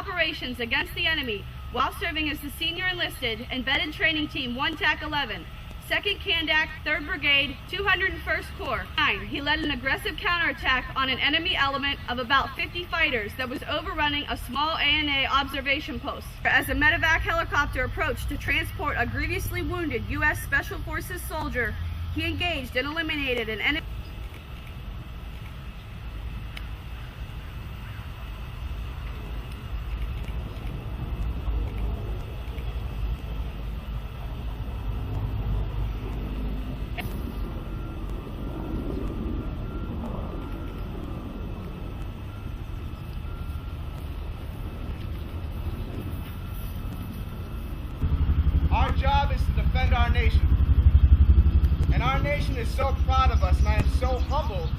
operations against the enemy while serving as the senior enlisted Embedded Training Team 1 TAC 11, 2nd Kandak, 3rd Brigade, 201st Corps. He led an aggressive counterattack on an enemy element of about 50 fighters that was overrunning a small ANA observation post. As a medevac helicopter approached to transport a grievously wounded U.S. Special Forces soldier, he engaged and eliminated an enemy. Our job is to defend our nation. And our nation is so proud of us, and I am so humbled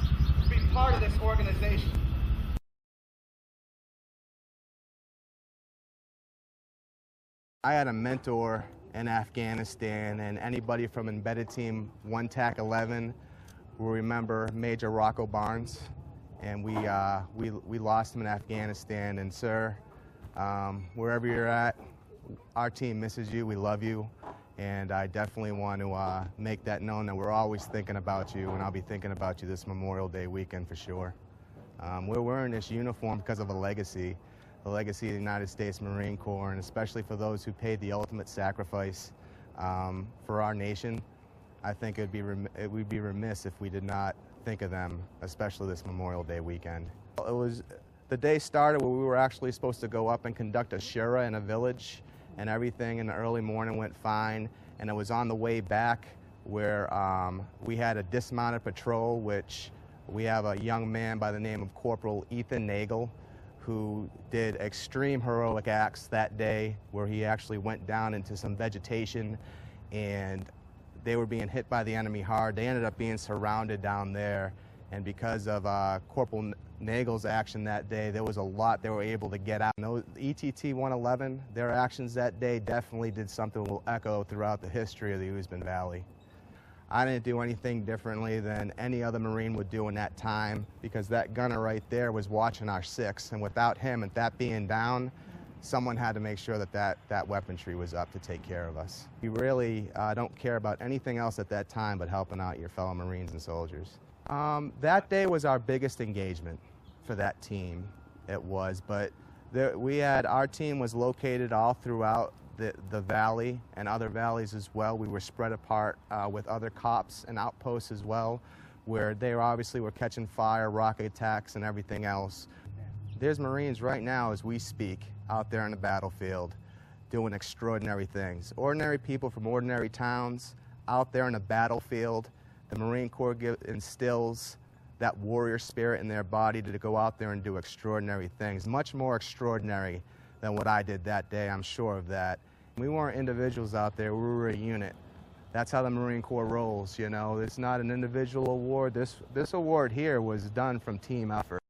to be part of this organization. I had a mentor in Afghanistan, and anybody from Embedded Team 1 TAC 11 will remember Major Rocco Barnes, and we lost him in Afghanistan. And sir, wherever you're at, our team misses you. We love you, and I definitely want to make that known that we're always thinking about you, and I'll be thinking about you this Memorial Day weekend for sure. We're wearing this uniform because of a legacy, the legacy of the United States Marine Corps, and especially for those who paid the ultimate sacrifice for our nation. I think we'd be remiss if we did not think of them, especially this Memorial Day weekend. The day started where we were actually supposed to go up and conduct a shura in a village, and everything in the early morning went fine. And it was on the way back where we had a dismounted patrol, which we have a young man by the name of Corporal Ethan Nagel, who did extreme heroic acts that day, where he actually went down into some vegetation, and they were being hit by the enemy hard. They ended up being surrounded down there, and because of Corporal Nagel's action that day, there was a lot they were able to get out. ETT 111, their actions that day definitely did something that will echo throughout the history of the Uzbin Valley. I didn't do anything differently than any other Marine would do in that time, because that gunner right there was watching our 6, and without him and that being down, someone had to make sure that that weaponry was up to take care of us. We really don't care about anything else at that time but helping out your fellow Marines and soldiers. That day was our biggest engagement for that team. It was, but our team was located all throughout the valley and other valleys as well. We were spread apart with other cops and outposts as well, where they obviously were catching fire, rocket attacks, and everything else. There's Marines right now as we speak out there on the battlefield doing extraordinary things. Ordinary people from ordinary towns out there on the battlefield. The Marine Corps instills that warrior spirit in their body to go out there and do extraordinary things, much more extraordinary than what I did that day, I'm sure of that. We weren't individuals out there, we were a unit. That's how the Marine Corps rolls, you know. It's not an individual award. This award here was done from team effort.